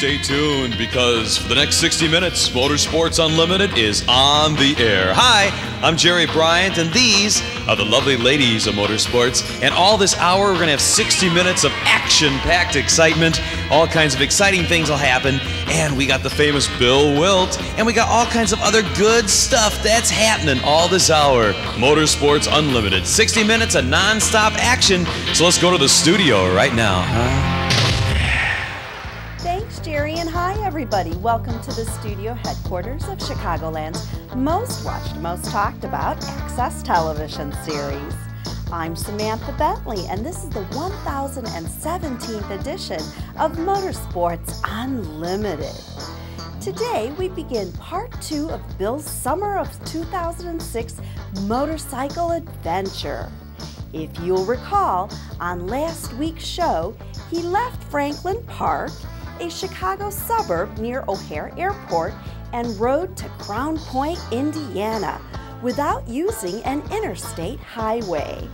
stay tuned because for the next 60 minutes, Motorsports Unlimited is on the air. Hi, I'm Jerry Bryant, and these are the lovely ladies of motorsports. And all this hour, we're going to have 60 minutes of action-packed excitement. All kinds of exciting things will happen. And we got the famous Bill Wildt, and we got all kinds of other good stuff that's happening all this hour. Motorsports Unlimited, 60 minutes of non-stop action. So let's go to the studio right now, huh? Thanks, Jerry, and hi, everybody. Welcome to the studio headquarters of Chicagoland's most watched, most talked about Access television series. I'm Samantha Bentley, and this is the 1017th edition of Motorsports Unlimited. Today, we begin part 2 of Bill's summer of 2006 motorcycle adventure. If you'll recall, on last week's show, he left Franklin Park, a Chicago suburb near O'Hare Airport, and rode to Crown Point, Indiana, without using an interstate highway.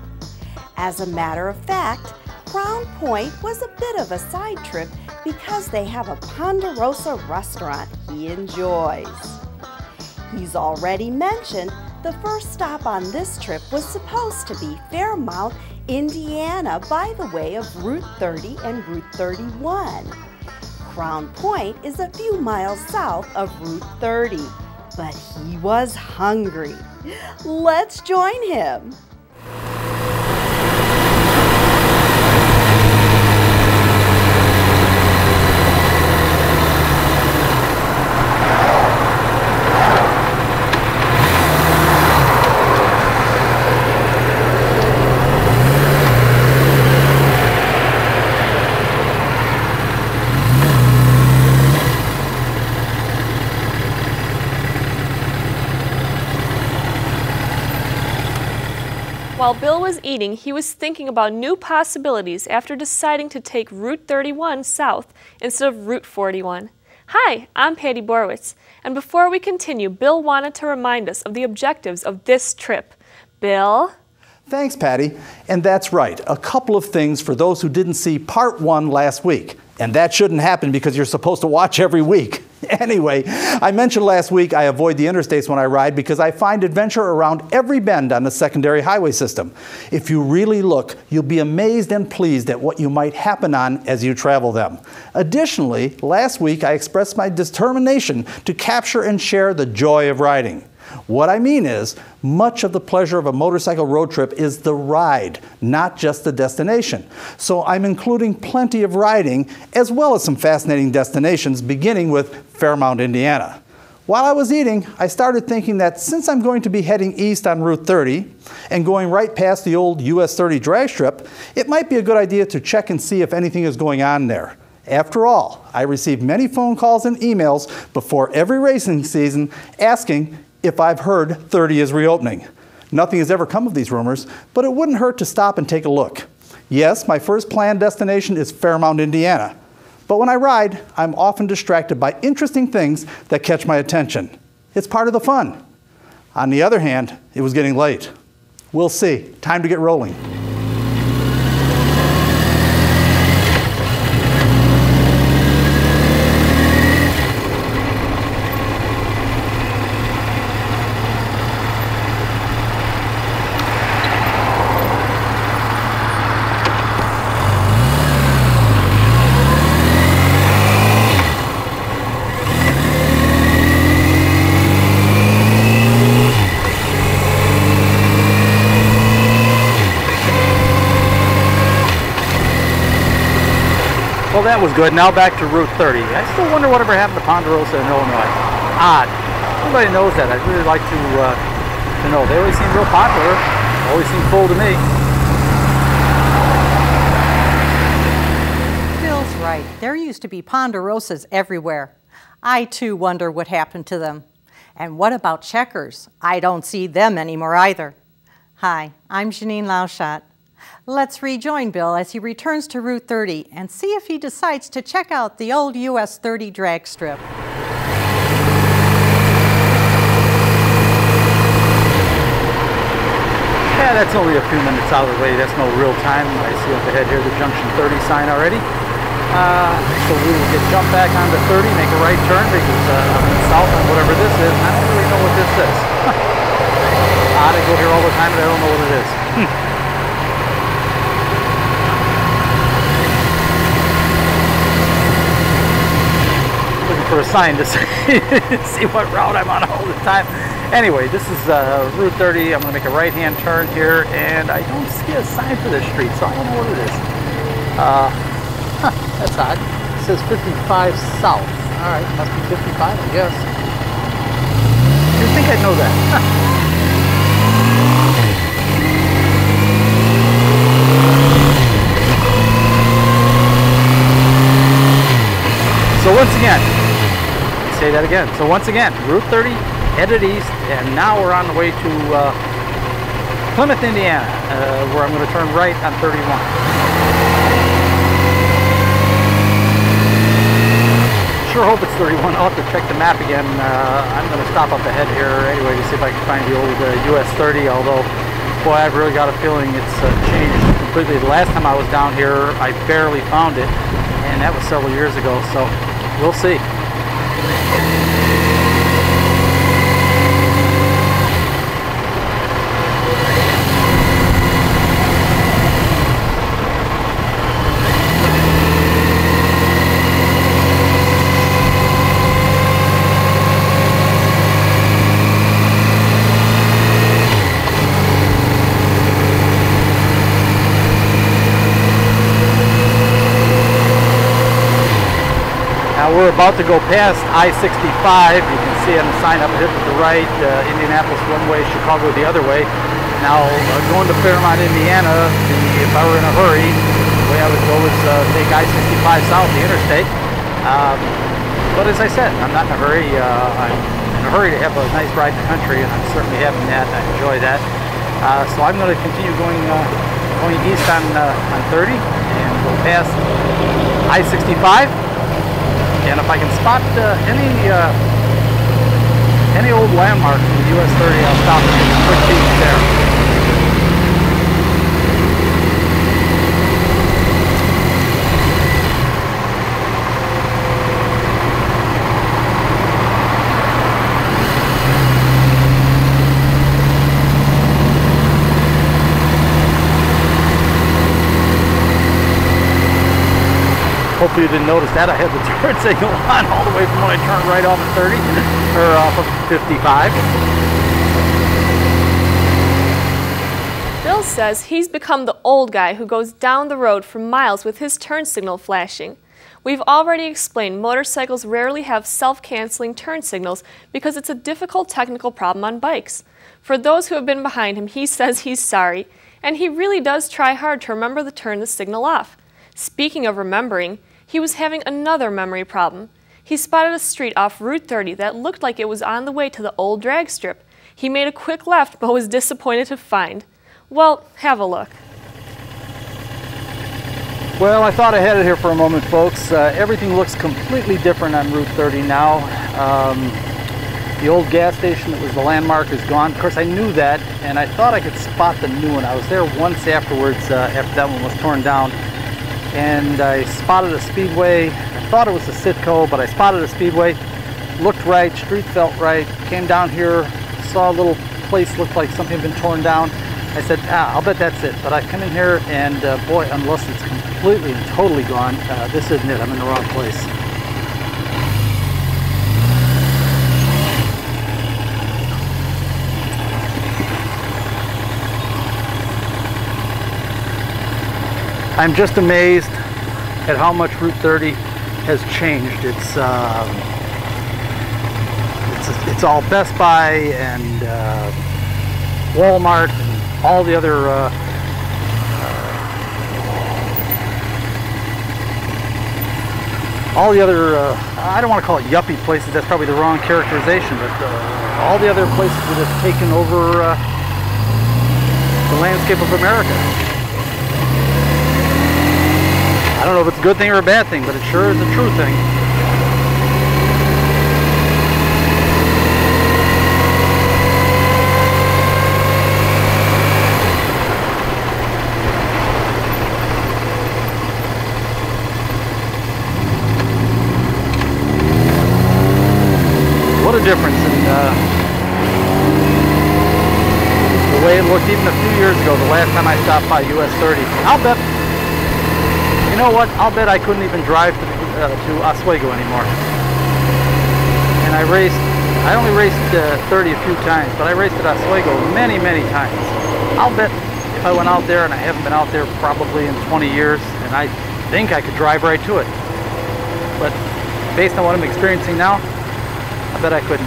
As a matter of fact, Crown Point was a bit of a side trip because they have a Ponderosa restaurant he enjoys. He's already mentioned the first stop on this trip was supposed to be Fairmount, Indiana, by the way of Route 30 and Route 31. Crown Point is a few miles south of Route 30, but he was hungry. Let's join him. While Bill was eating, he was thinking about new possibilities after deciding to take Route 31 south instead of Route 41. Hi, I'm Patty Borwitz, and before we continue, Bill wanted to remind us of the objectives of this trip. Bill? Thanks, Patty. And that's right, a couple of things for those who didn't see part 1 last week. And that shouldn't happen because you're supposed to watch every week. Anyway, I mentioned last week I avoid the interstates when I ride because I find adventure around every bend on the secondary highway system. If you really look, you'll be amazed and pleased at what you might happen on as you travel them. Additionally, last week I expressed my determination to capture and share the joy of riding. What I mean is, much of the pleasure of a motorcycle road trip is the ride, not just the destination. So I'm including plenty of riding, as well as some fascinating destinations, beginning with Fairmount, Indiana. While I was eating, I started thinking that since I'm going to be heading east on Route 30 and going right past the old US 30 drag strip, it might be a good idea to check and see if anything is going on there. After all, I receive many phone calls and emails before every racing season asking if I've heard 30 is reopening. Nothing has ever come of these rumors, but it wouldn't hurt to stop and take a look. Yes, my first planned destination is Fairmount, Indiana. But when I ride, I'm often distracted by interesting things that catch my attention. It's part of the fun. On the other hand, it was getting late. We'll see. Time to get rolling. Well, that was good. Now back to Route 30. I still wonder whatever happened to Ponderosa in Illinois. Odd. Nobody knows that. I'd really like to know. They always seem real popular. Always seem full to me. Bill's right. There used to be Ponderosas everywhere. I too wonder what happened to them. And what about checkers? I don't see them anymore either. Hi, I'm Janine Lauschat. Let's rejoin Bill as he returns to Route 30 and see if he decides to check out the old US 30 drag strip. Yeah, that's only a few minutes out of the way. That's no real time. I see up ahead here the Junction 30 sign already. So we will jump back onto 30, make a right turn because I'm south on whatever this is. I don't really know what this is. I go here all the time and I don't know what it is. Looking for a sign to see what route I'm on all the time. Anyway, this is Route 30. I'm going to make a right-hand turn here, and I don't see a sign for this street, so I don't know what it is. That's odd. It says 55 south. All right, must be 55, I guess. You'd think I'd know that. So once again, say that again. So once again, Route 30 headed east, and now we're on the way to Plymouth, Indiana, where I'm going to turn right on 31. Sure hope it's 31. I'll have to check the map again. I'm going to stop up ahead here anyway to see if I can find the old US 30, although, boy, I've really got a feeling it's changed completely. The last time I was down here, I barely found it, and that was several years ago, so we'll see. We're about to go past I-65. You can see on the sign up ahead to the right, Indianapolis one way, Chicago the other way. Now, going to Fairmont, Indiana, if I were in a hurry, the way I would go is take I-65 south, the interstate. But as I said, I'm not in a hurry. I'm in a hurry to have a nice ride in the country, and I'm certainly having that. I enjoy that. So I'm going to continue going east on 30 and go past I-65. And if I can spot any old landmark in the US 30, I'll stop and take a quick peek there. Hopefully you didn't notice that. I had the turn signal on all the way from when I turned right off at 30 or off of 55. Bill says he's become the old guy who goes down the road for miles with his turn signal flashing. We've already explained motorcycles rarely have self-canceling turn signals because it's a difficult technical problem on bikes. For those who have been behind him, he says he's sorry, and he really does try hard to remember to turn the signal off. Speaking of remembering, he was having another memory problem. He spotted a street off Route 30 that looked like it was on the way to the old drag strip. He made a quick left but was disappointed to find. Well, have a look. Well, I thought I had it here for a moment, folks. Everything looks completely different on Route 30 now. The old gas station that was the landmark is gone. Of course, I knew that, and I thought I could spot the new one. I was there once afterwards, after that one was torn down. And I spotted a speedway. I thought it was a Citgo, but I spotted a speedway. Looked right, street felt right. Came down here, saw a little place looked like something had been torn down. I said, I'll bet that's it. But I come in here and boy, unless it's completely and totally gone, this isn't it. I'm in the wrong place. I'm just amazed at how much Route 30 has changed. It's all Best Buy and Walmart and all the other I don't want to call it yuppie places. That's probably the wrong characterization, but all the other places that have taken over the landscape of America. I don't know if it's a good thing or a bad thing, but it sure is a true thing. another difference in the way it looked even a few years ago, the last time I stopped by US 30. I'll bet, you know what, I'll bet I couldn't even drive to Oswego anymore. And I only raced 30 a few times, but I raced at Oswego many, many times. I'll bet if I went out there, and I haven't been out there probably in 20 years, and I think I could drive right to it. But based on what I'm experiencing now, I bet I couldn't.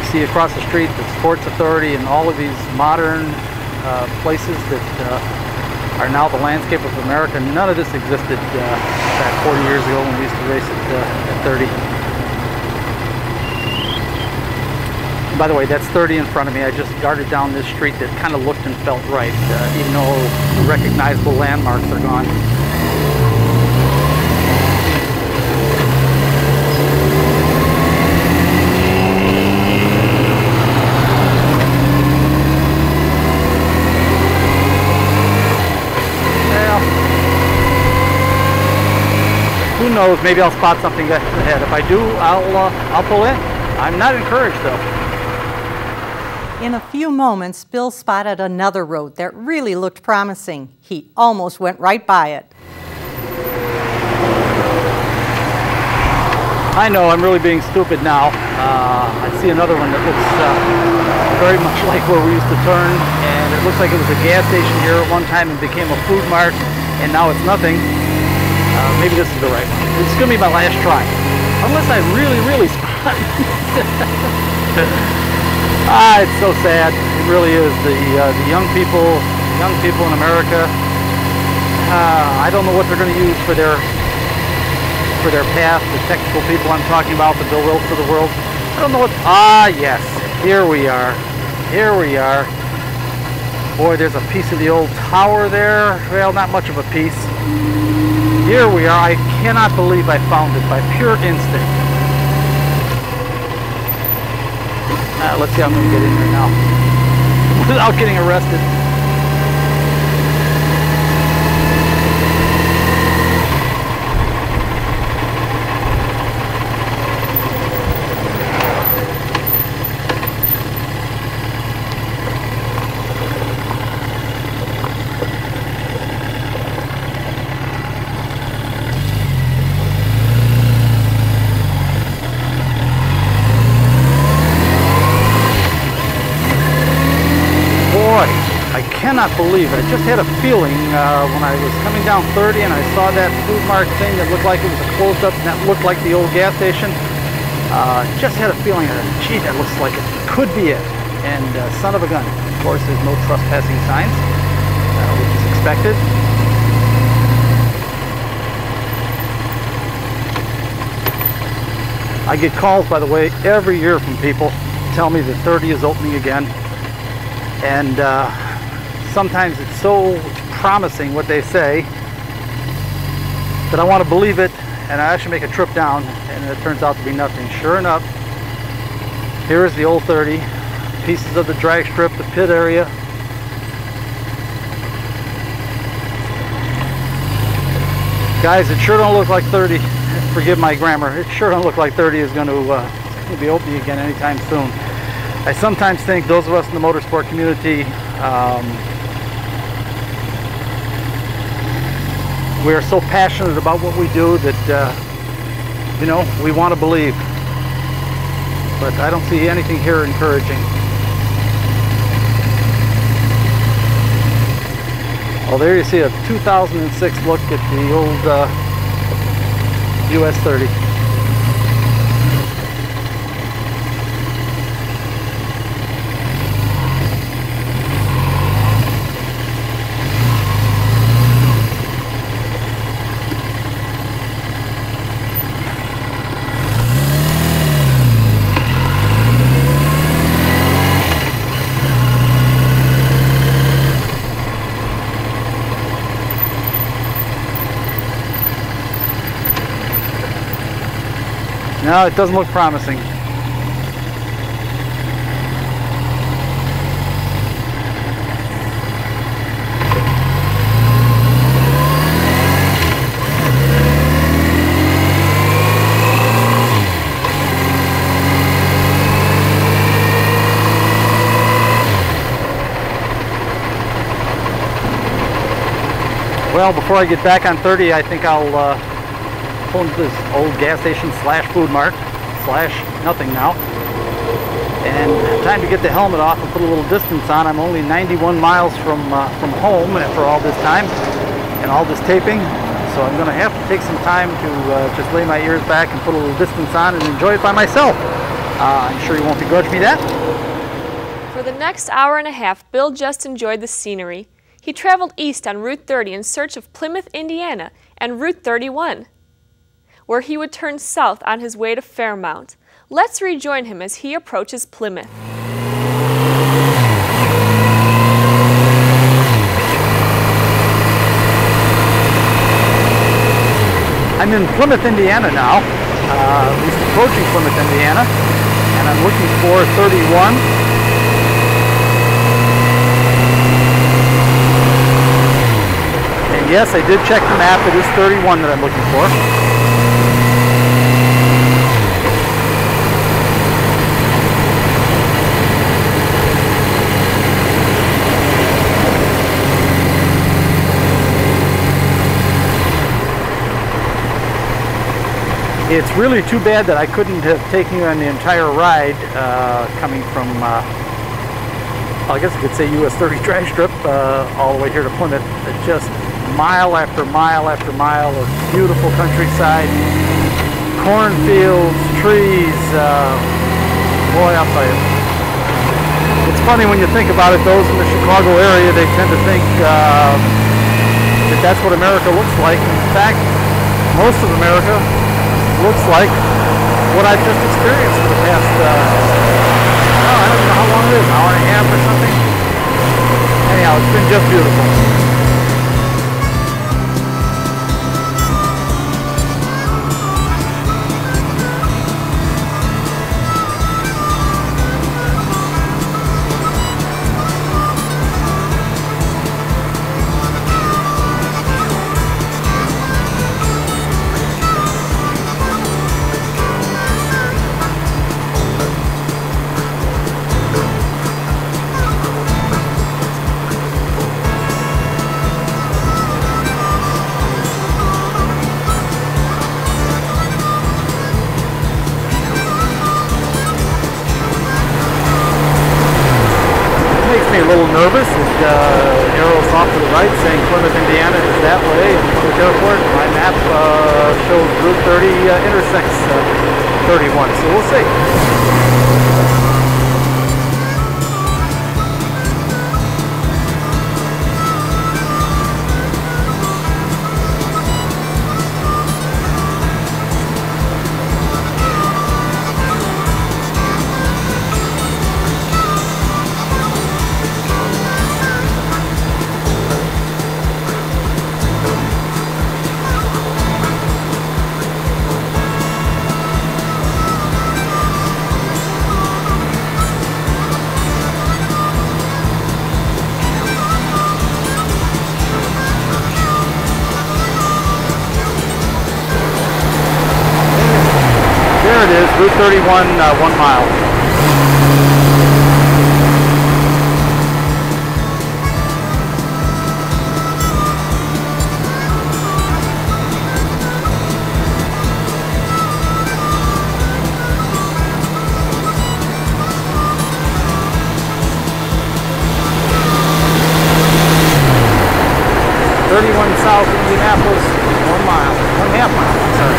You see across the street the Sports Authority and all of these modern places that are now the landscape of America. None of this existed back 40 years ago when we used to race at 30. By the way, that's 30 in front of me. I just darted down this street that kind of looked and felt right, even though the recognizable landmarks are gone. Well, who knows? Maybe I'll spot something ahead. If I do, I'll pull in. I'm not encouraged, though. In a few moments, Bill spotted another road that really looked promising. He almost went right by it. I know, I'm really being stupid now. I see another one that looks very much like where we used to turn, and it looks like it was a gas station here at one time and became a food mart, and now it's nothing. Maybe this is the right one. This is going to be my last try. Unless I really spot it's so sad. It really is. The young people in America. I don't know what they're going to use for their path. The technical people I'm talking about, the Bill Wildts of the world. I don't know what. Yes. Here we are. Here we are. Boy, there's a piece of the old tower there. Well, not much of a piece. Here we are. I cannot believe I found it by pure instinct. Let's see how I'm going to get in here now without getting arrested. I cannot believe it. I just had a feeling when I was coming down 30 and I saw that food mart thing that looked like it was a closed up and that looked like the old gas station. Just had a feeling that, gee, that looks like it could be it. And son of a gun. Of course, there's no trespassing signs, which is expected. I get calls, by the way, every year from people tell me that 30 is opening again. And sometimes it's so promising what they say that I want to believe it, and I actually make a trip down, and it turns out to be nothing. Sure enough, here is the old 30, pieces of the drag strip, the pit area. Guys, it sure don't look like 30. Forgive my grammar. It sure don't look like 30 is going to be opening again anytime soon. I sometimes think those of us in the motorsport community, we are so passionate about what we do that, you know, we want to believe. But I don't see anything here encouraging. Well, there you see a 2006 look at the old US 30. No, it doesn't look promising. Well, before I get back on 30, I think I'll pull into this old gas station slash food mart slash nothing now. And time to get the helmet off and put a little distance on. I'm only 91 miles from home after all this time and all this taping. So I'm going to have to take some time to just lay my ears back and put a little distance on and enjoy it by myself. I'm sure you won't begrudge me that. For the next hour and a half, Bill just enjoyed the scenery. He traveled east on Route 30 in search of Plymouth, Indiana, and Route 31, where he would turn south on his way to Fairmount. Let's rejoin him as he approaches Plymouth. I'm in Plymouth, Indiana now, at least approaching Plymouth, Indiana, and I'm looking for 31. And yes, I did check the map. It is 31 that I'm looking for. It's really too bad that I couldn't have taken you on the entire ride coming from, well, I guess I could say US 30 drag strip all the way here to Plymouth. It's just mile after mile after mile of beautiful countryside, cornfields, trees, boy, I'll tell you. It's funny when you think about it, those in the Chicago area, they tend to think that that's what America looks like. In fact, most of America looks like what I've just experienced for the past, I don't know how long it is, an hour and a half or something. Anyhow, it's been just beautiful. A little nervous. It arrows off to the right saying Plymouth, Indiana is that way, and Plymouth Airport. My map shows Route 30 intersects 31, so we'll see. There it is, Route 31, 1 mile. South Indianapolis, 1 mile, 1.5 miles, I'm sorry.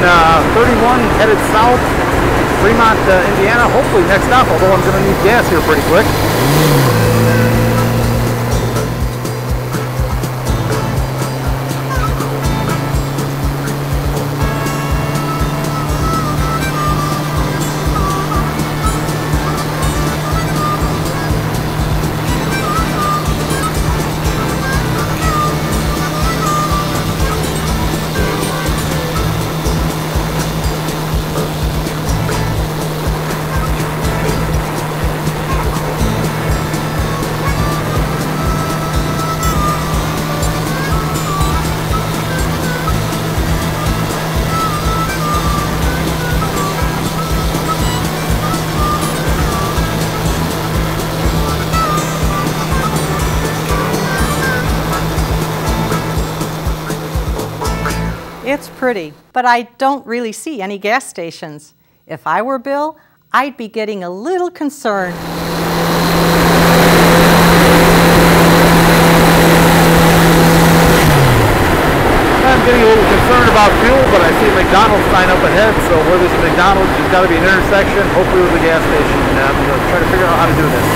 31 headed south, Fremont, Indiana. Hopefully next stop, although I'm going to need gas here pretty quick. It's pretty, but I don't really see any gas stations. If I were Bill, I'd be getting a little concerned. I'm getting a little concerned about fuel, but I see a McDonald's sign up ahead, so where there's a McDonald's, there's got to be an intersection, hopefully with a gas station. I'm going to try to figure out how to do this.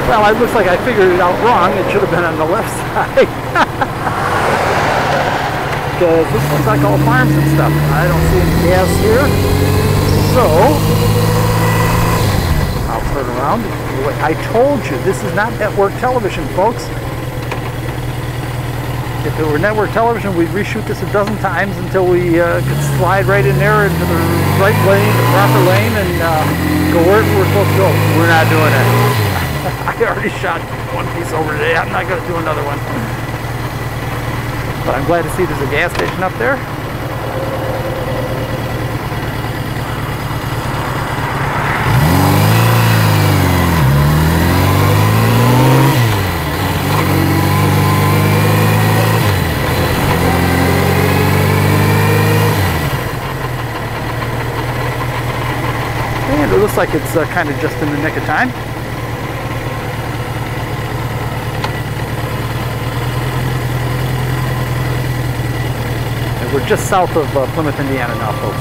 Well, it looks like I figured it out wrong. It should have been on the left side. Because this looks like all farms and stuff. I don't see any gas here. So, I'll turn around. I told you, this is not network television, folks. If it were network television, we'd reshoot this a dozen times until we could slide right in there into the right lane, the proper lane, and go where we're supposed to go. We're not doing it. I already shot one piece over today. I'm not going to do another one. But I'm glad to see there's a gas station up there. And it looks like it's kind of just in the nick of time. We're just south of Plymouth, Indiana now, folks.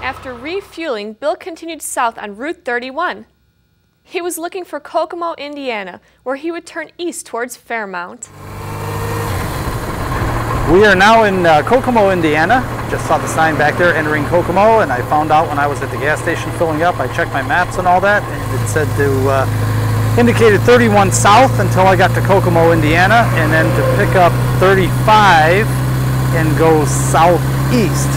After refueling, Bill continued south on Route 31. He was looking for Kokomo, Indiana, where he would turn east towards Fairmount. We are now in Kokomo, Indiana. Just saw the sign back there entering Kokomo, and I found out when I was at the gas station filling up, I checked my maps and all that, and it said to indicated 31 south until I got to Kokomo, Indiana, and then to pick up 35 and go southeast.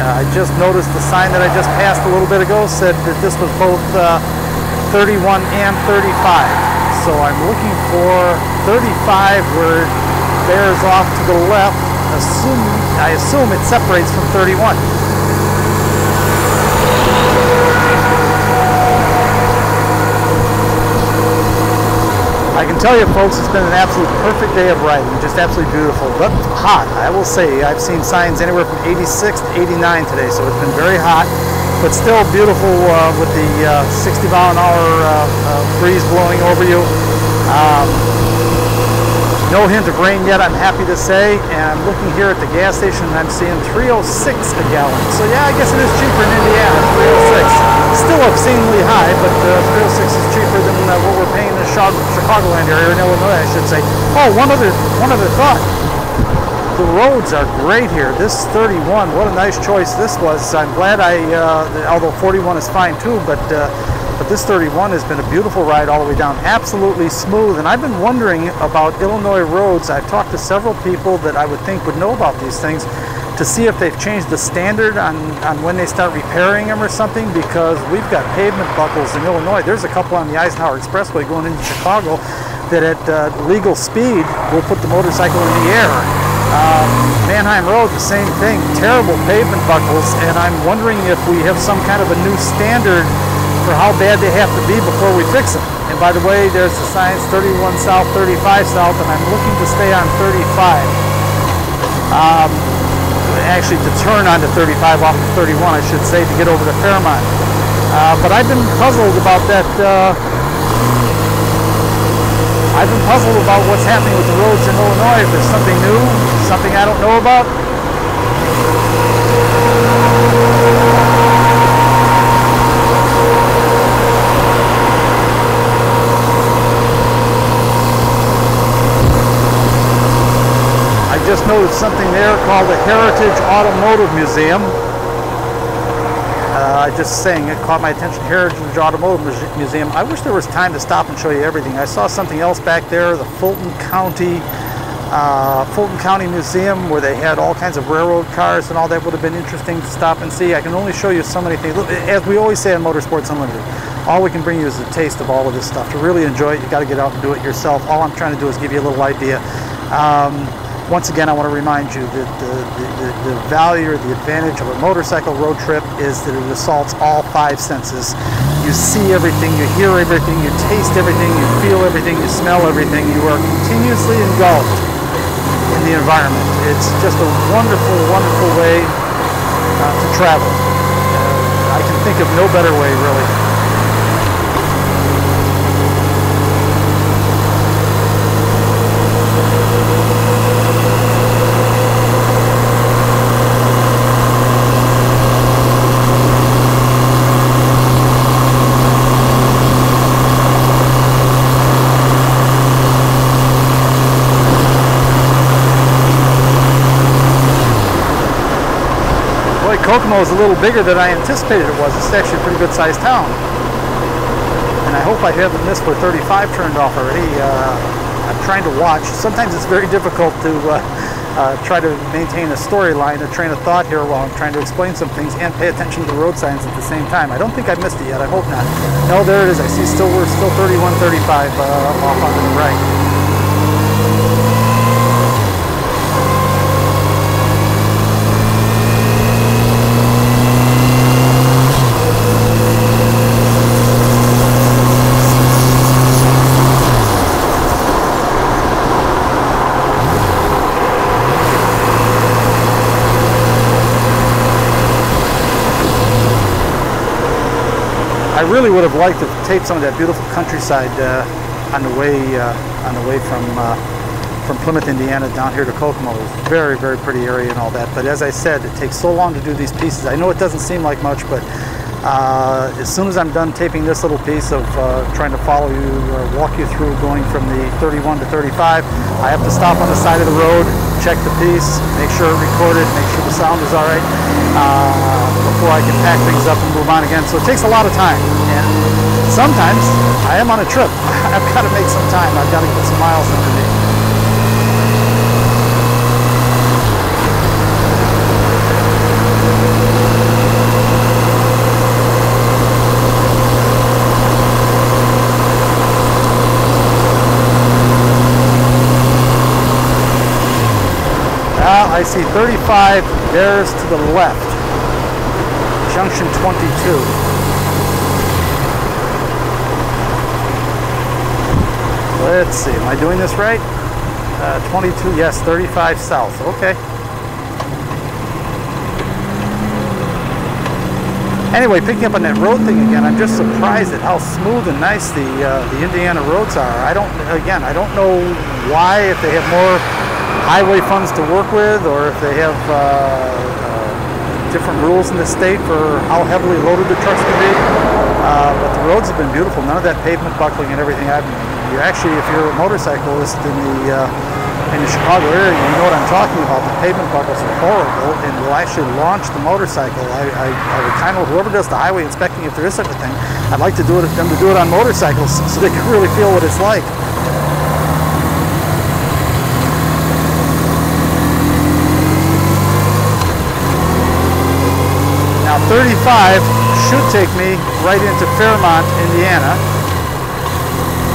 I just noticed the sign that I just passed a little bit ago said that this was both 31 and 35. So I'm looking for 35 where it bears off to the left. I assume it separates from 31. I can tell you, folks, it's been an absolute perfect day of riding. Just absolutely beautiful, but hot. I will say, I've seen signs anywhere from 86 to 89 today, so it's been very hot, but still beautiful with the 60-mile-an-hour breeze blowing over you. No hint of rain yet, I'm happy to say, and I'm looking here at the gas station and I'm seeing 306 a gallon. So yeah, I guess it is cheaper in Indiana, 306. Still obscenely high, but 306 is cheaper than what we're paying in the Chicagoland area, in Illinois, I should say. Oh, one other thought. The roads are great here. This 31, what a nice choice this was. I'm glad although 41 is fine too, but but this 31 has been a beautiful ride all the way down, absolutely smooth. And I've been wondering about Illinois roads. I've talked to several people that I would think would know about these things to see if they've changed the standard on when they start repairing them or something, because we've got pavement buckles in Illinois. There's a couple on the Eisenhower Expressway going into Chicago that at legal speed will put the motorcycle in the air. Manheim Road, the same thing, terrible pavement buckles, and I'm wondering if we have some kind of a new standard for how bad they have to be before we fix them. And by the way, there's the signs 31 south, 35 south, and I'm looking to stay on 35. Actually, to turn onto 35 off of 31, I should say, to get over to Fairmont. But I've been puzzled about that. I've been puzzled about what's happening with the roads in Illinois. If there's something new, something I don't know about. I just noticed something there called the Heritage Automotive Museum. Just saying, it caught my attention, Heritage Automotive Museum. I wish there was time to stop and show you everything. I saw something else back there, the Fulton County Museum, where they had all kinds of railroad cars and all. That would have been interesting to stop and see. I can only show you so many things. As we always say on Motorsports Unlimited, all we can bring you is a taste of all of this stuff. To really enjoy it, you got to get out and do it yourself. All I'm trying to do is give you a little idea. Once again, I want to remind you that the value or the advantage of a motorcycle road trip is that it assaults all five senses. You see everything, you hear everything, you taste everything, you feel everything, you smell everything. You are continuously engulfed in the environment. It's just a wonderful, wonderful way to travel. I can think of no better way, really. Kokomo is a little bigger than I anticipated it was. It's actually a pretty good sized town. And I hope I haven't missed where 35 turned off already. I'm trying to watch. Sometimes it's very difficult to try to maintain a storyline, a train of thought here while I'm trying to explain some things and pay attention to the road signs at the same time. I don't think I've missed it yet. I hope not. No, there it is. I see we're still 31, 35 off onto the right. I really would have liked to tape some of that beautiful countryside on the way from Plymouth, Indiana, down here to Kokomo. It's a very, very pretty area and all that. But as I said, it takes so long to do these pieces. I know it doesn't seem like much, but as soon as I'm done taping this little piece of trying to follow you or walk you through going from the 31 to 35, I have to stop on the side of the road, check the piece, make sure it recorded, make sure the sound is all right, before I can pack things up and move on again. So it takes a lot of time. And sometimes I am on a trip. I've got to make some time. I've got to get some miles under me. I see 35 bears to the left, junction 22. Let's see, am I doing this right? 22, yes, 35 south, okay. Anyway, picking up on that road thing again, I'm just surprised at how smooth and nice the Indiana roads are. I don't know why, if they have more highway funds to work with, or if they have different rules in the state for how heavily loaded the trucks can be. But the roads have been beautiful. None of that pavement buckling and everything. You actually, if you're a motorcyclist in in the Chicago area, you know what I'm talking about. The pavement buckles are horrible and will actually launch the motorcycle. I would kind of, whoever does the highway inspecting, if there is such a thing, I'd like to do it, them to do it on motorcycles so they can really feel what it's like. Now 35 should take me right into Fairmont, Indiana,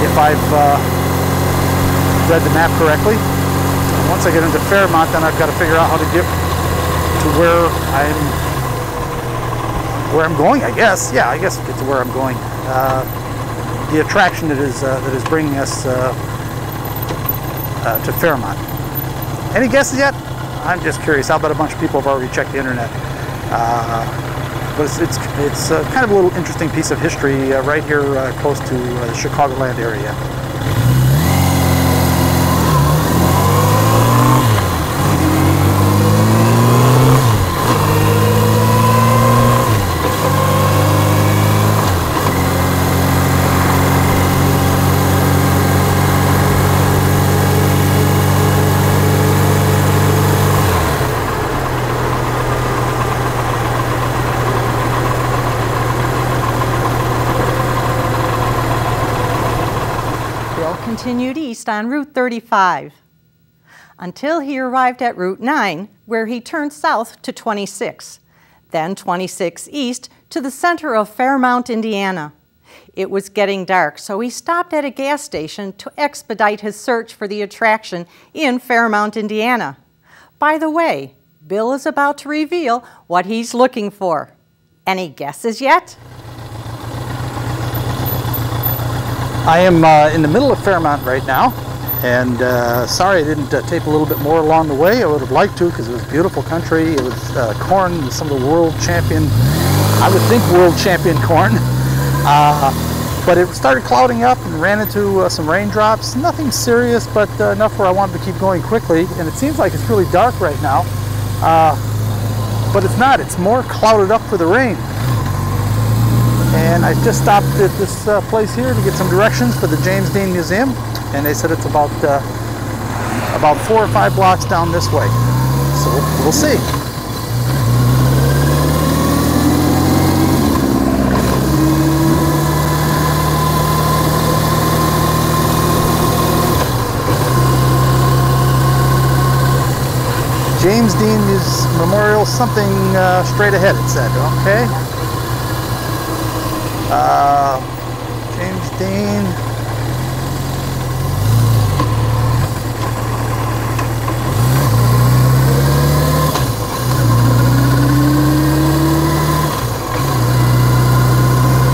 if I've read the map correctly. And once I get into Fairmont, then I've got to figure out how to get to where I'm going, I guess. Yeah, I guess get to where I'm going. The attraction that is bringing us to Fairmont. Any guesses yet? I'm just curious. I'll bet a bunch of people have already checked the internet. But it's kind of a little interesting piece of history right here close to the Chicagoland area. Continued east on Route 35 until he arrived at Route 9, where he turned south to 26, then 26 east to the center of Fairmont, Indiana. It was getting dark, so he stopped at a gas station to expedite his search for the attraction in Fairmont, Indiana. By the way, Bill is about to reveal what he's looking for. Any guesses yet? I am in the middle of Fairmont right now, and sorry I didn't tape a little bit more along the way. I would have liked to, because it was beautiful country. It was corn, some of the world champion, I would think world champion corn. But it started clouding up and ran into some raindrops. Nothing serious, but enough where I wanted to keep going quickly. And it seems like it's really dark right now, but it's not. It's more clouded up for the rain. And I just stopped at this place here to get some directions for the James Dean Museum, and they said it's about 4 or 5 blocks down this way. So we'll see. James Dean Memorial, something straight ahead, it said. Okay. James Dean.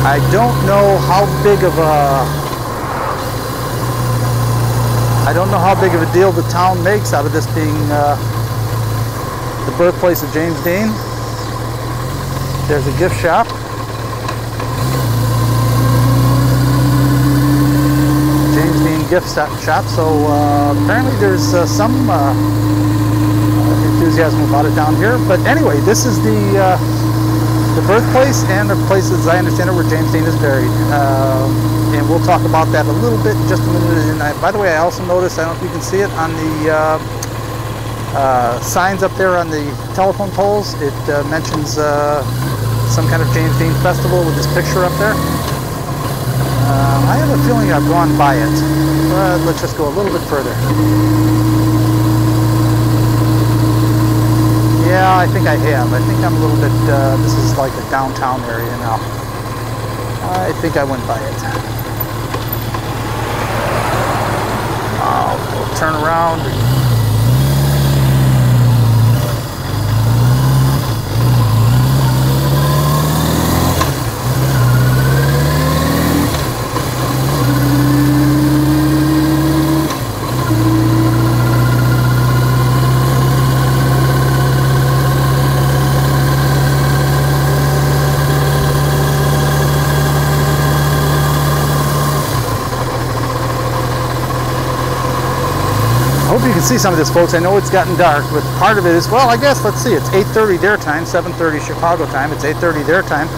I don't know how big of a deal the town makes out of this being the birthplace of James Dean. There's a gift shop. Gift shop, so apparently there's some enthusiasm about it down here. But anyway, this is the birthplace and the place, as I understand it, where James Dean is buried. And we'll talk about that a little bit in just a minute. And by the way, I also noticed, I don't know if you can see it on the signs up there on the telephone poles. It mentions some kind of James Dean festival with this picture up there. I have a feeling I've gone by it, but let's just go a little bit further. Yeah, I think I have. I think I'm a little bit, this is like a downtown area now. I think I went by it. We'll turn around. You can see some of this, folks. I know it's gotten dark, but part of it is, well, I guess, let's see, it's 8:30 their time, 7:30 Chicago time, it's 8:30 their time,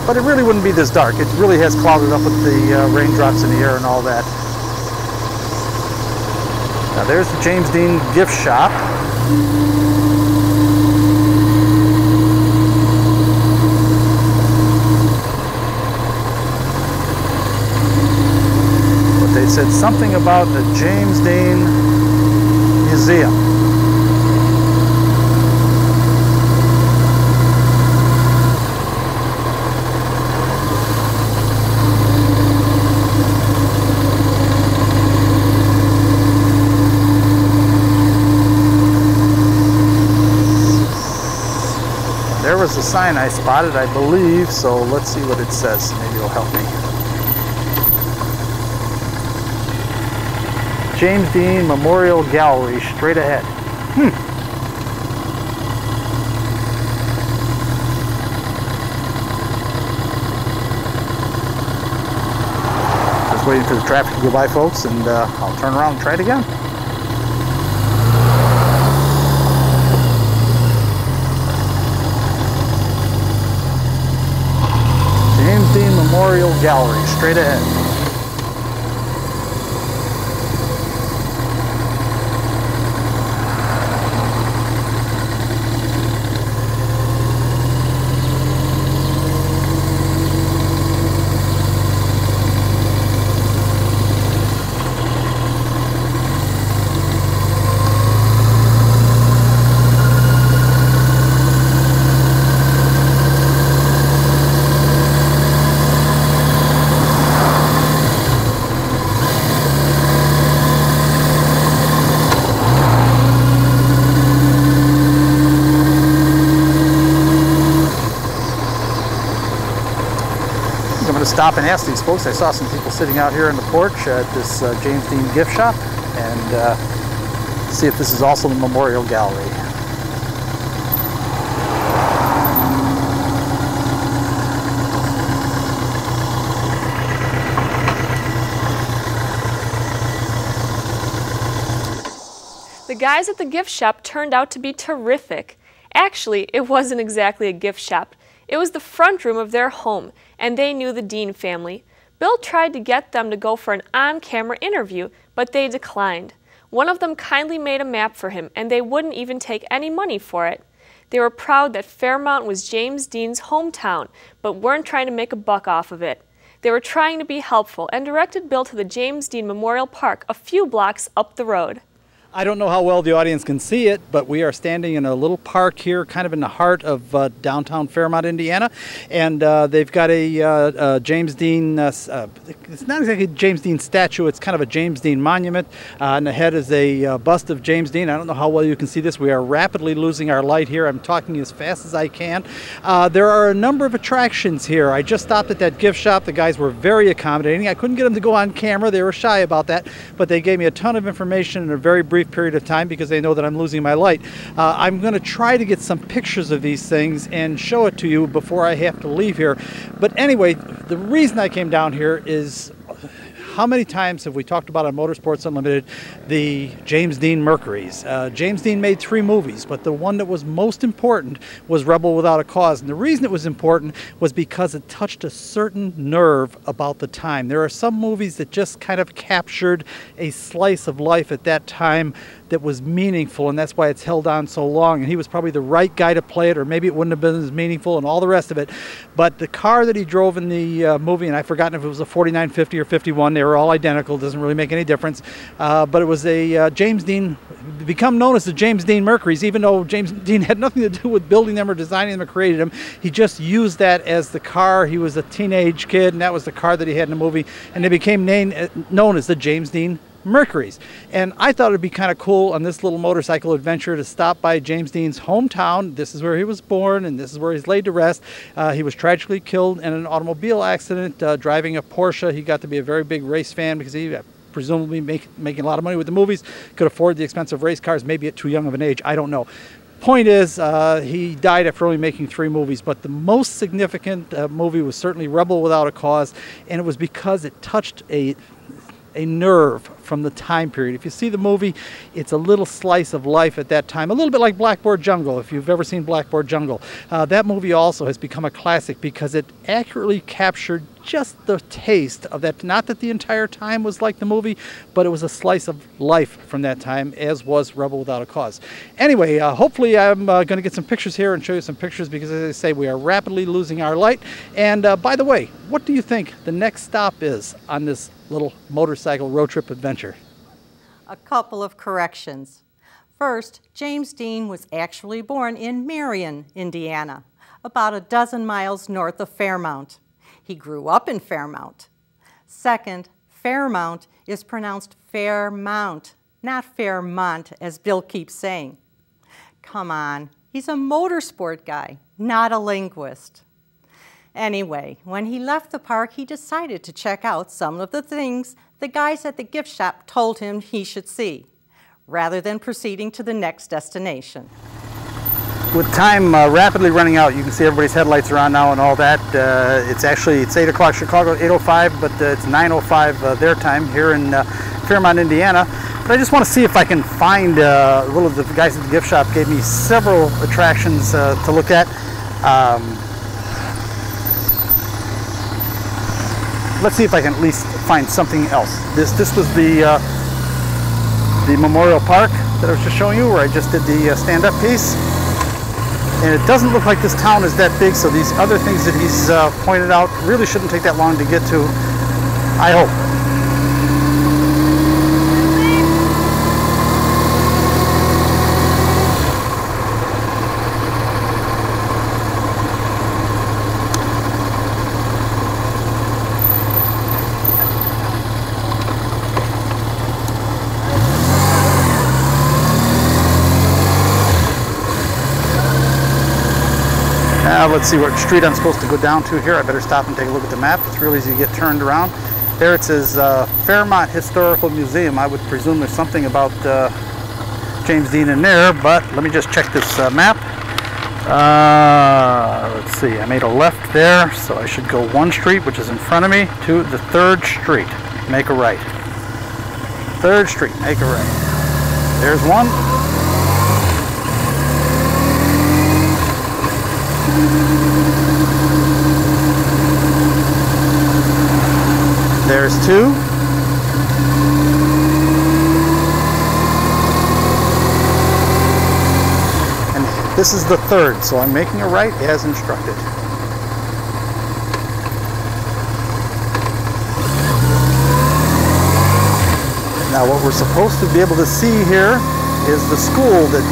but it really wouldn't be this dark. It really has clouded up with the raindrops in the air and all that. Now there's the James Dean gift shop. But they said something about the James Dean Museum. There was a sign I spotted, I believe, so let's see what it says. Maybe it'll help me. James Dean Memorial Gallery, straight ahead. Just waiting for the traffic to go by, folks, and I'll turn around and try it again. James Dean Memorial Gallery, straight ahead. I'm going to stop and ask these folks. I saw some people sitting out here on the porch at this James Dean gift shop, and see if this is also the Memorial Gallery. The guys at the gift shop turned out to be terrific. Actually, it wasn't exactly a gift shop. It was the front room of their home, and they knew the Dean family. Bill tried to get them to go for an on-camera interview, but they declined. One of them kindly made a map for him, and they wouldn't even take any money for it. They were proud that Fairmount was James Dean's hometown, but weren't trying to make a buck off of it. They were trying to be helpful and directed Bill to the James Dean Memorial Park a few blocks up the road. I don't know how well the audience can see it, but we are standing in a little park here, kind of in the heart of downtown Fairmount, Indiana. And they've got a James Dean, it's not exactly a James Dean statue, it's kind of a James Dean monument. On the head is a bust of James Dean. I don't know how well you can see this. We are rapidly losing our light here. I'm talking as fast as I can. There are a number of attractions here. I just stopped at that gift shop. The guys were very accommodating. I couldn't get them to go on camera. They were shy about that, but they gave me a ton of information in a very brief period of time because they know that I'm losing my light. I'm going to try to get some pictures of these things and show it to you before I have to leave here. But anyway, the reason I came down here is, how many times have we talked about on Motorsports Unlimited the James Dean Mercuries? James Dean made 3 movies, but the one that was most important was Rebel Without a Cause. And the reason it was important was because it touched a certain nerve about the time. There are some movies that just kind of captured a slice of life at that time that was meaningful, and that's why it's held on so long. And he was probably the right guy to play it, or maybe it wouldn't have been as meaningful and all the rest of it. But the car that he drove in the movie, and I've forgotten if it was a 49, 50, or 51, they were all identical, doesn't really make any difference. But it was a James Dean, become known as the James Dean Mercuries, even though James Dean had nothing to do with building them or designing them or creating them. He just used that as the car. He was a teenage kid, and that was the car that he had in the movie, and they became known as the James Dean Mercuries. And I thought it'd be kind of cool on this little motorcycle adventure to stop by James Dean's hometown. This is where he was born, and this is where he's laid to rest. He was tragically killed in an automobile accident driving a Porsche. He got to be a very big race fan because he presumably making a lot of money with the movies, could afford the expensive race cars, maybe at too young of an age, I don't know. Point is, he died after only making 3 movies, but the most significant movie was certainly Rebel Without a Cause, and it was because it touched a nerve from the time period. If you see the movie, it's a little slice of life at that time, a little bit like Blackboard Jungle, if you've ever seen Blackboard Jungle. That movie also has become a classic because it accurately captured just the taste of that. Not that the entire time was like the movie, but it was a slice of life from that time, as was Rebel Without a Cause. Anyway, hopefully I'm going to get some pictures here and show you some pictures, because as I say, we are rapidly losing our light. And by the way, what do you think the next stop is on this little motorcycle road trip adventure? A couple of corrections. First, James Dean was actually born in Marion, Indiana, about a dozen miles north of Fairmount. He grew up in Fairmount. Second, Fairmount is pronounced Fairmount, not Fairmont, as Bill keeps saying. Come on, he's a motorsport guy, not a linguist. Anyway, when he left the park, he decided to check out some of the things the guys at the gift shop told him he should see, rather than proceeding to the next destination. With time rapidly running out, you can see everybody's headlights are on now and all that. It's 8 o'clock Chicago, 8:05, but it's 9:05 their time here in Fairmont, Indiana. But I just want to see if I can find, one of the guys at the gift shop gave me several attractions to look at. Let's see if I can at least find something else. This was the Memorial Park that I was just showing you, where I just did the stand-up piece. And it doesn't look like this town is that big, so these other things that he's pointed out really shouldn't take that long to get to, I hope. Now let's see what street I'm supposed to go down to here. I better stop and take a look at the map. It's real easy to get turned around. There it says Fairmont Historical Museum. I would presume there's something about James Dean in there, but let me just check this map. Let's see, I made a left there, so I should go one street, which is in front of me, to the 3rd Street. Make a right. 3rd Street, make a right. There's one. There's 2. And this is the 3rd, so I'm making a right as instructed. Now what we're supposed to be able to see here is the school that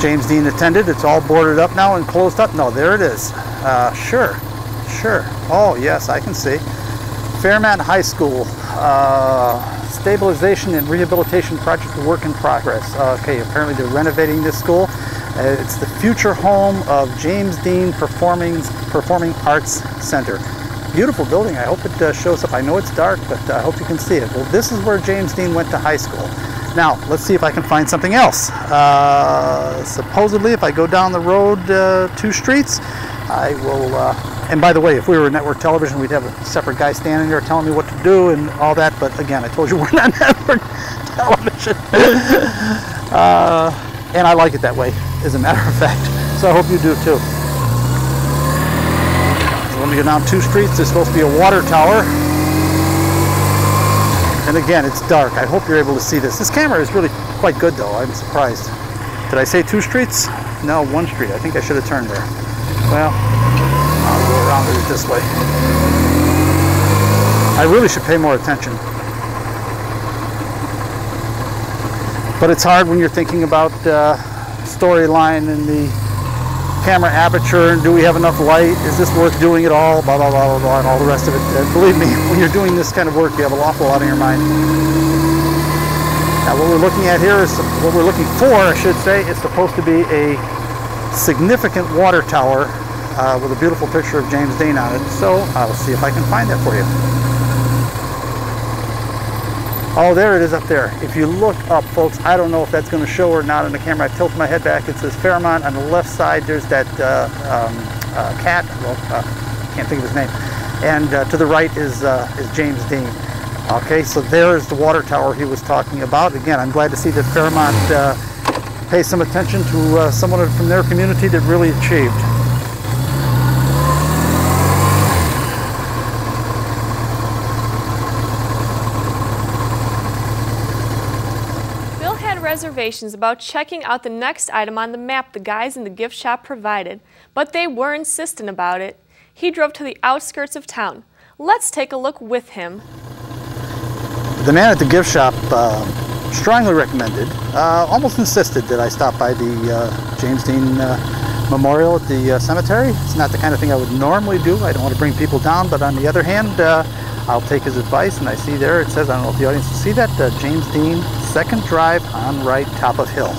James Dean attended. It's all boarded up now and closed up. No, there it is. Sure. Oh, yes, I can see. Fairmont High School. Stabilization and rehabilitation project work in progress. Okay, apparently they're renovating this school. It's the future home of James Dean Performing Arts Center. Beautiful building. I hope it shows up. I know it's dark, but I hope you can see it. Well, this is where James Dean went to high school. Now, let's see if I can find something else. Supposedly, if I go down the road 2 streets, I will, and by the way, if we were network television, we'd have a separate guy standing there telling me what to do and all that, but again, I told you we're not network television. And I like it that way, as a matter of fact, so I hope you do too. So let me go down 2 streets. There's supposed to be a water tower. And again, it's dark. I hope you're able to see this. This camera is really quite good, though. I'm surprised. Did I say 2 streets? No, 1 street. I think I should have turned there. Well, I'll go around it this way. I really should pay more attention. But it's hard when you're thinking about storyline and the camera aperture, and do we have enough light? Is this worth doing at all? Blah, blah, blah, blah, blah, and all the rest of it. Believe me, when you're doing this kind of work, you have an awful lot on your mind. Now, what we're looking at here is, what we're looking for, I should say, is supposed to be a significant water tower with a beautiful picture of James Dean on it. So I'll see if I can find that for you. Oh, there it is up there. If you look up, folks, I don't know if that's going to show or not on the camera. I tilted my head back. It says Fairmont. On the left side, there's that cat. Well, can't think of his name. And to the right is James Dean. Okay, so there's the water tower he was talking about. Again, I'm glad to see that Fairmont pays some attention to someone from their community that really achieved. reservations about checking out the next item on the map the guys in the gift shop provided, but they were insistent about it. He drove to the outskirts of town. Let's take a look with him. The man at the gift shop strongly recommended, almost insisted that I stop by the James Dean Memorial at the cemetery. It's not the kind of thing I would normally do. I don't want to bring people down, but on the other hand, I'll take his advice, and I see there, it says, I don't know if the audience can see that, James Dean, second drive on right, top of hill.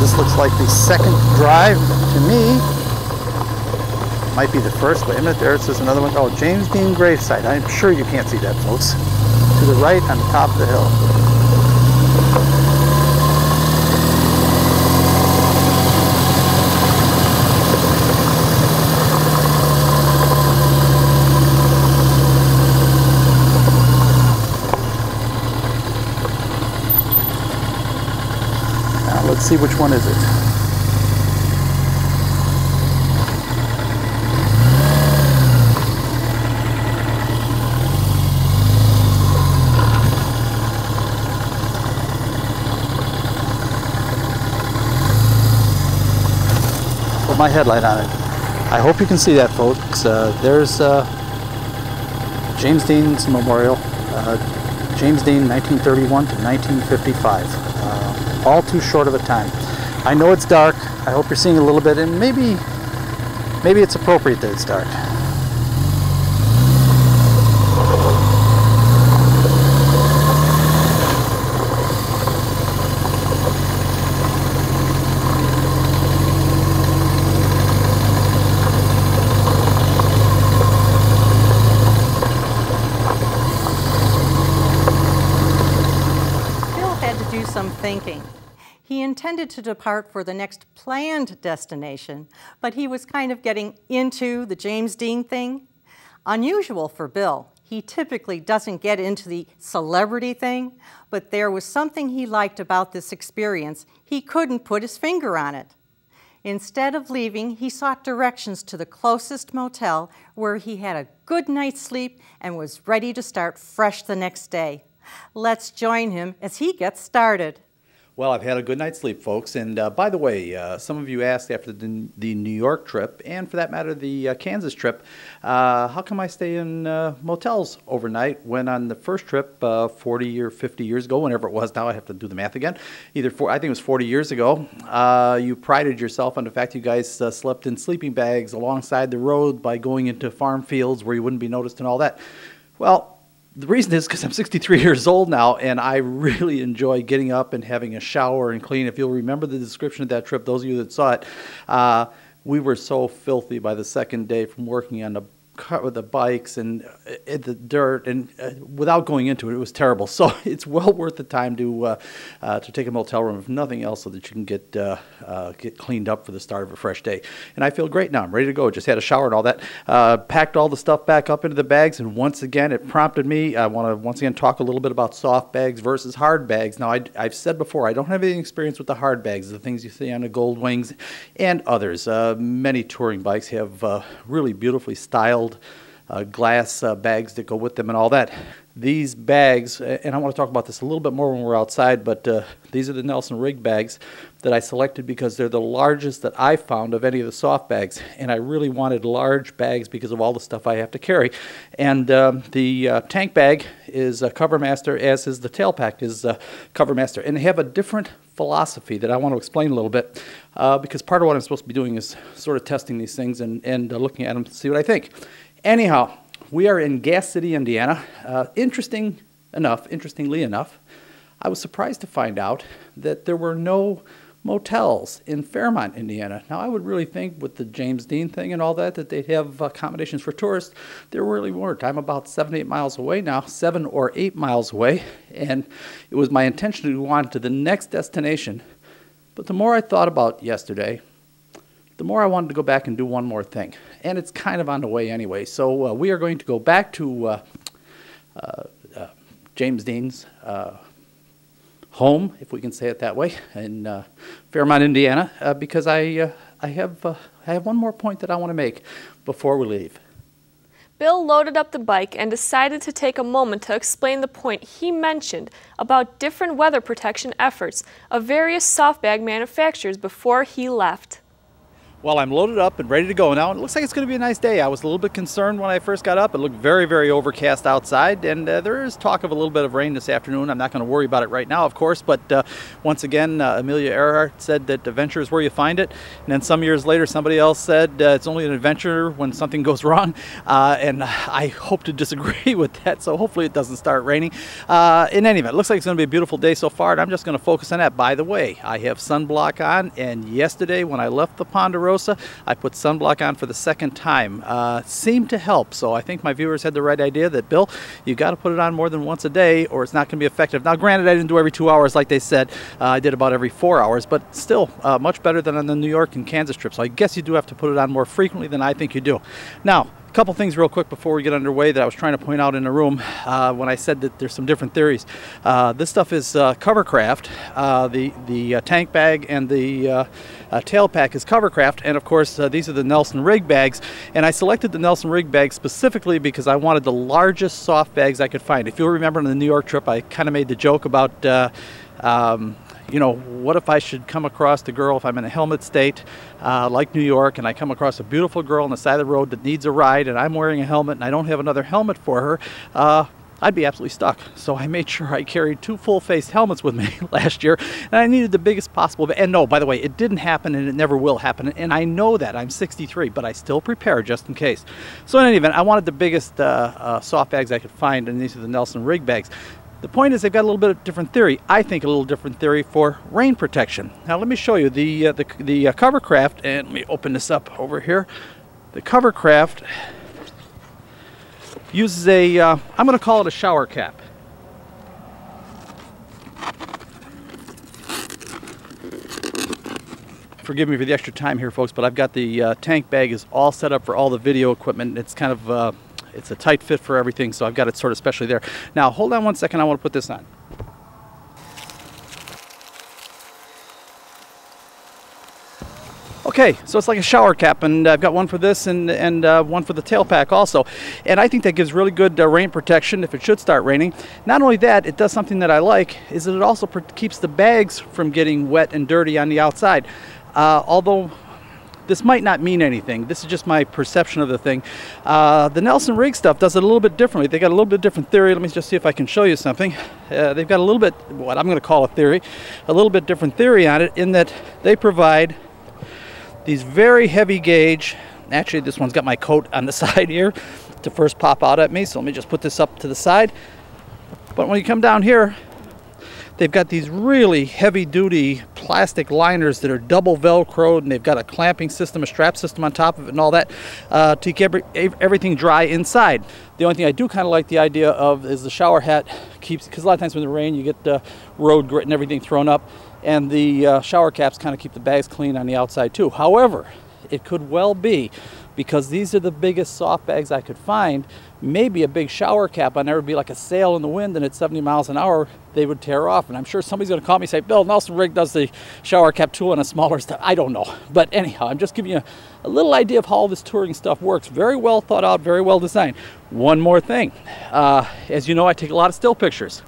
This looks like the second drive to me. Might be the first. Wait a minute, there it says another one. Oh, James Dean gravesite. I'm sure you can't see that, folks. To the right on the top of the hill. Now let's see which one is it. My headlight on it. I hope you can see that, folks. There's James Dean's memorial. James Dean, 1931 to 1955. All too short of a time. I know it's dark. I hope you're seeing a little bit, and maybe it's appropriate that it's dark. Some thinking. He intended to depart for the next planned destination, but he was kind of getting into the James Dean thing. Unusual for Bill. He typically doesn't get into the celebrity thing, but there was something he liked about this experience. He couldn't put his finger on it. Instead of leaving, he sought directions to the closest motel where he had a good night's sleep and was ready to start fresh the next day. Let's join him as he gets started. Well, I've had a good night's sleep, folks. And by the way, some of you asked after the New York trip, and for that matter, the Kansas trip, how come I stay in motels overnight when on the first trip 40 or 50 years ago, whenever it was, now I have to do the math again, I think it was 40 years ago, you prided yourself on the fact you guys slept in sleeping bags alongside the road by going into farm fields where you wouldn't be noticed and all that. Well, the reason is because I'm 63 years old now, and I really enjoy getting up and having a shower and clean. If you'll remember the description of that trip, those of you that saw it, we were so filthy by the second day from working on the with the bikes and the dirt, and without going into it, it was terrible. So it's well worth the time to take a motel room, if nothing else, so that you can get cleaned up for the start of a fresh day. And I feel great now. I'm ready to go. Just had a shower and all that. Packed all the stuff back up into the bags, and once again, it prompted me. I want to once again talk a little bit about soft bags versus hard bags. Now, I've said before, I don't have any experience with the hard bags, the things you see on the Gold Wings and others. Many touring bikes have really beautifully styled glass bags that go with them and all that. These bags, and I want to talk about this a little bit more when we're outside, but these are the Nelson Rig bags that I selected because they're the largest that I found of any of the soft bags, and I really wanted large bags because of all the stuff I have to carry. And the tank bag is Covermaster, as is the tail pack is Covermaster, and they have a different philosophy that I want to explain a little bit because part of what I'm supposed to be doing is sort of testing these things and looking at them to see what I think. Anyhow, we are in Gas City, Indiana. Interestingly enough, I was surprised to find out that there were no motels in Fairmont, Indiana. Now, I would really think with the James Dean thing and all that they'd have accommodations for tourists. There really weren't. I'm about 7 or 8 miles away now, 7 or 8 miles away, and it was my intention to go on to the next destination. But the more I thought about yesterday, the more I wanted to go back and do one more thing. And it's kind of on the way anyway. So we are going to go back to James Dean's home, if we can say it that way, in Fairmont, Indiana, because I have one more point that I want to make before we leave. Bill loaded up the bike and decided to take a moment to explain the point he mentioned about different weather protection efforts of various soft bag manufacturers before he left. Well, I'm loaded up and ready to go now. It looks like it's going to be a nice day. I was a little bit concerned when I first got up. It looked very, very overcast outside, and there is talk of a little bit of rain this afternoon. I'm not going to worry about it right now, of course, but once again, Amelia Earhart said that adventure is where you find it, and then some years later, somebody else said it's only an adventure when something goes wrong, and I hope to disagree with that, so hopefully it doesn't start raining. In any event, it looks like it's going to be a beautiful day so far, and I'm just going to focus on that. By the way, I have sunblock on, and yesterday when I left the Ponderosa, I put sunblock on for the second time. Seemed to help, so I think my viewers had the right idea that, Bill, you got to put it on more than once a day or it's not going to be effective. Now, granted, I didn't do every 2 hours like they said. I did about every 4 hours, but still much better than on the New York and Kansas trip. So I guess you do have to put it on more frequently than I think you do. Now, couple things real quick before we get underway that I was trying to point out in the room when I said that there's some different theories. This stuff is Covercraft. The tank bag and the tail pack is Covercraft, and of course these are the Nelson rig bags, and I selected the Nelson rig bag specifically because I wanted the largest soft bags I could find. If you'll remember on the New York trip, I kind of made the joke about you know, what if I should come across the girl, if I'm in a helmet state like New York, and I come across a beautiful girl on the side of the road that needs a ride, and I'm wearing a helmet and I don't have another helmet for her, I'd be absolutely stuck. So I made sure I carried 2 full-face helmets with me last year, and I needed the biggest possible. And no, by the way, it didn't happen and it never will happen, and I know that. I'm 63, but I still prepare just in case. So in any event, I wanted the biggest soft bags I could find, and these are the Nelson rig bags. The point is they've got a little bit of different theory. I think a little different theory for rain protection. Now let me show you the Covercraft, and let me open this up over here. The Covercraft uses a, I'm going to call it a shower cap. Forgive me for the extra time here, folks, but I've got the tank bag is all set up for all the video equipment. It's kind of it's a tight fit for everything, so I've got it sort of specially there. Now, hold on one second. I want to put this on. Okay, so it's like a shower cap, and I've got one for this and one for the tail pack also. And I think that gives really good rain protection if it should start raining. Not only that, it does something that I like, is that it also keeps the bags from getting wet and dirty on the outside. Although this might not mean anything. This is just my perception of the thing. The Nelson rig stuff does it a little bit differently. They got a little bit different theory. Let me just see if I can show you something. They've got a little bit, what I'm going to call a theory, a little bit different theory on it, in that they provide these very heavy gauge. Actually, this one's got my coat on the side here to first pop out at me. So let me just put this up to the side. But when you come down here, they've got these really heavy-duty plastic liners that are double Velcroed, and they've got a clamping system, a strap system on top of it and all that to keep everything dry inside. The only thing I do kind of like the idea of is the shower hat keeps, because a lot of times when it rains you get road grit and everything thrown up, and the shower caps kind of keep the bags clean on the outside too. However, it could well be, because these are the biggest soft bags I could find, maybe a big shower cap on there would be like a sail in the wind, and at 70 miles an hour they would tear off. And I'm sure somebody's going to call me and say, Bill, Nelson Rig does the shower cap too on a smaller stuff. I don't know. But anyhow, I'm just giving you a little idea of how all this touring stuff works. Very well thought out, very well designed. One more thing. As you know, I take a lot of still pictures.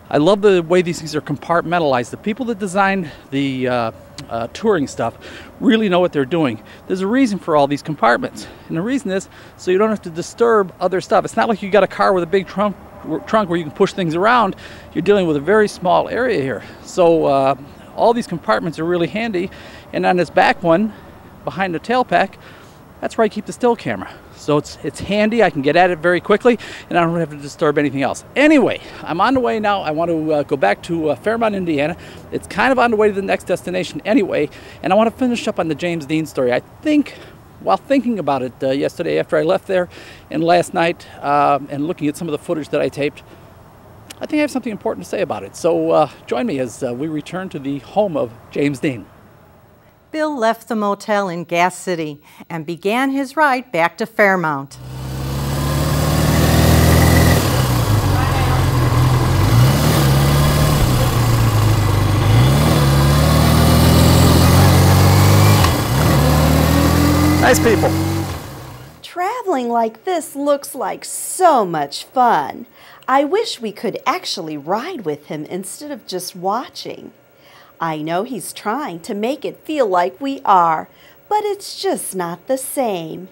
I love the way these things are compartmentalized. The people that designed the touring stuff really know what they're doing. There's a reason for all these compartments, and the reason is so you don't have to disturb other stuff. It's not like you got a car with a big trunk where you can push things around. You're dealing with a very small area here. So all these compartments are really handy, and on this back one behind the tail pack, that's where I keep the still camera. So it's handy. I can get at it very quickly, and I don't have to disturb anything else. Anyway, I'm on the way now. I want to go back to Fairmont, Indiana. It's kind of on the way to the next destination anyway, and I want to finish up on the James Dean story. I think, while thinking about it yesterday after I left there and last night and looking at some of the footage that I taped, I think I have something important to say about it. So join me as we return to the home of James Dean. Bill left the motel in Gas City and began his ride back to Fairmont. Nice people. Traveling feeling like this looks like so much fun. I wish we could actually ride with him instead of just watching. I know he's trying to make it feel like we are, but it's just not the same.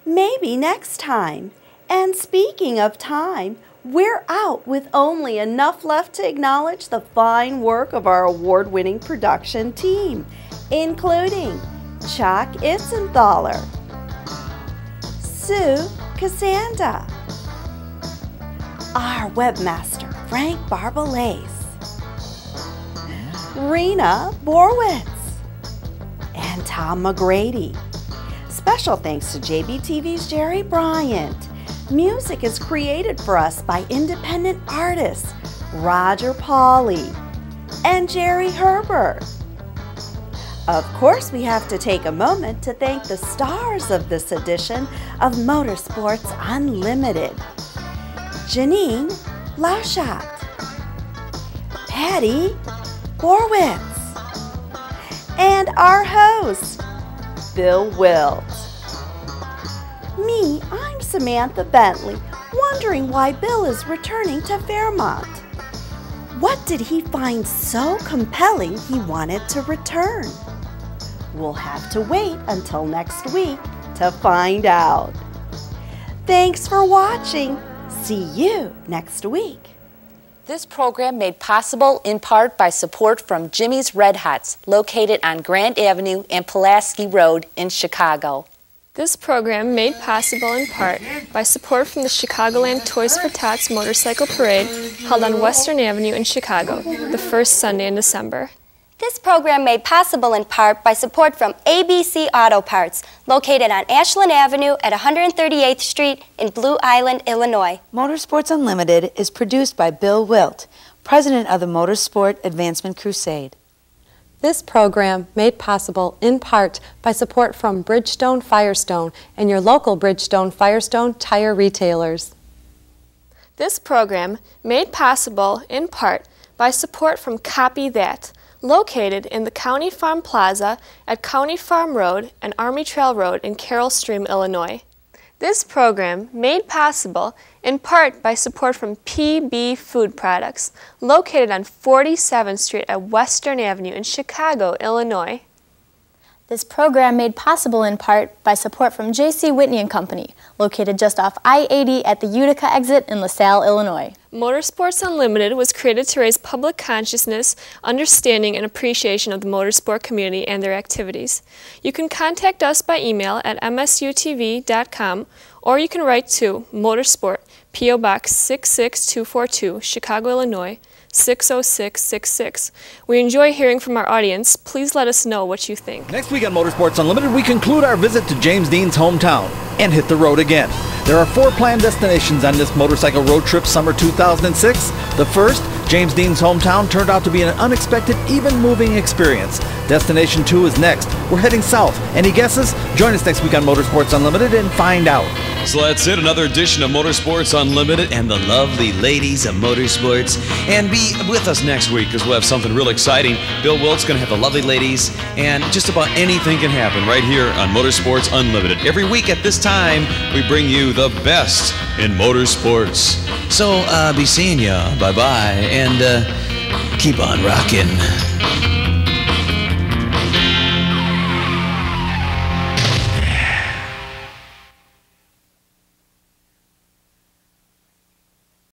Maybe next time. And speaking of time, we're out with only enough left to acknowledge the fine work of our award-winning production team, including Chuck Itzenthaler, Sue Cassanda, our webmaster Frank Barbalace, Rena Borwitz, and Tom McGrady. Special thanks to JBTV's Jerry Bryant. Music is created for us by independent artists Roger Pauley and Jerry Herbert. Of course, we have to take a moment to thank the stars of this edition of Motorsports Unlimited: Janine Lauschat, Patty Borwitz, and our host, Bill Wildt. Me, I'm Samantha Bentley, wondering why Bill is returning to Fairmont. What did he find so compelling he wanted to return? We'll have to wait until next week to find out. Thanks for watching. See you next week. This program made possible in part by support from Jimmy's Red Hots, located on Grant Avenue and Pulaski Road in Chicago. This program made possible in part by support from the Chicagoland Toys for Tots Motorcycle Parade held on Western Avenue in Chicago, the first Sunday in December. This program made possible in part by support from ABC Auto Parts, located on Ashland Avenue at 138th Street in Blue Island, Illinois. Motorsports Unlimited is produced by Bill Wildt, president of the Motorsport Advancement Crusade. This program made possible in part by support from Bridgestone Firestone and your local Bridgestone Firestone tire retailers. This program made possible in part by support from Copy That, located in the County Farm Plaza at County Farm Road and Army Trail Road in Carroll Stream, Illinois. This program made possible in part by support from PB Food Products, located on 47th Street at Western Avenue in Chicago, Illinois. This program made possible in part by support from J.C. Whitney & Company, located just off I-80 at the Utica exit in LaSalle, Illinois. Motorsports Unlimited was created to raise public consciousness, understanding, and appreciation of the motorsport community and their activities. You can contact us by email at msutv.com, or you can write to Motorsport, P.O. Box 66242, Chicago, Illinois, 60666. We enjoy hearing from our audience. Please let us know what you think. Next week on Motorsports Unlimited, we conclude our visit to James Dean's hometown and hit the road again. There are 4 planned destinations on this motorcycle road trip summer 2006. The first, James Dean's hometown, turned out to be an unexpected, even moving experience. Destination 2 is next. We're heading south. Any guesses? Join us next week on Motorsports Unlimited and find out. So that's it, another edition of Motorsports Unlimited and the lovely ladies of motorsports. And be with us next week because we'll have something real exciting. Bill Wildt's going to have the lovely ladies, and just about anything can happen right here on Motorsports Unlimited. Every week at this time, we bring you the best in motorsports. So be seeing ya. Bye-bye. And keep on rocking.